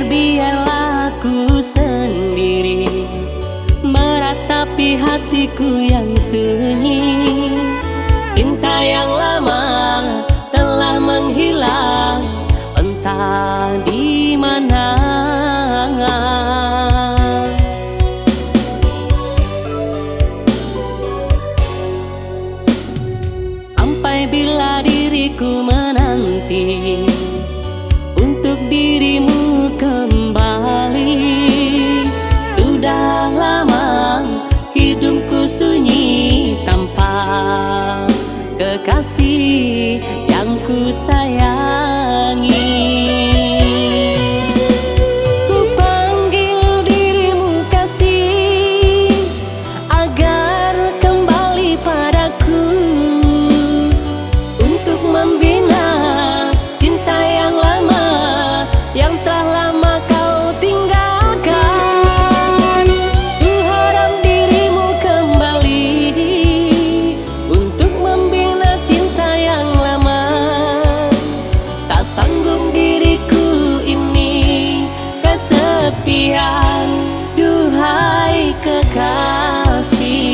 Biarlah aku sendiri meratapi hatiku yang sunyi. Cinta yang lama telah menghilang entah di mana. Sampai bila diriku menanti untuk dirimu kembali. Sudah lama hidupku sunyi tanpa kekasih yang ku sayangi. Ku panggil dirimu kasih agar kembali padaku untuk membina cinta yang lama yang telah lama kau tinggalkan. Ku harap dirimu kembali untuk membina cinta yang lama. Tak sanggup diriku ini kesepian, duhai kekasih.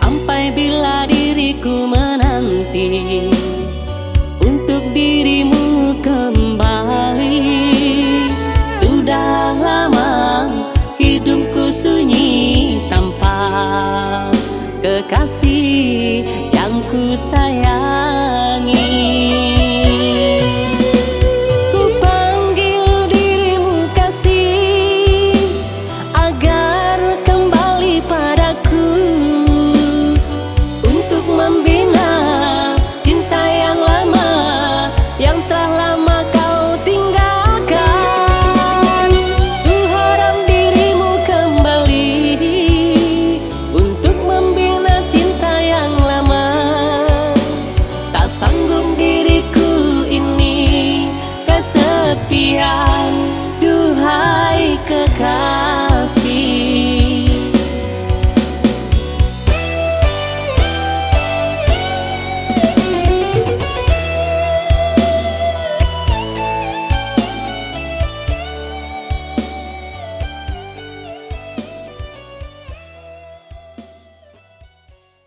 Sampai bila diriku menanti untuk dirimu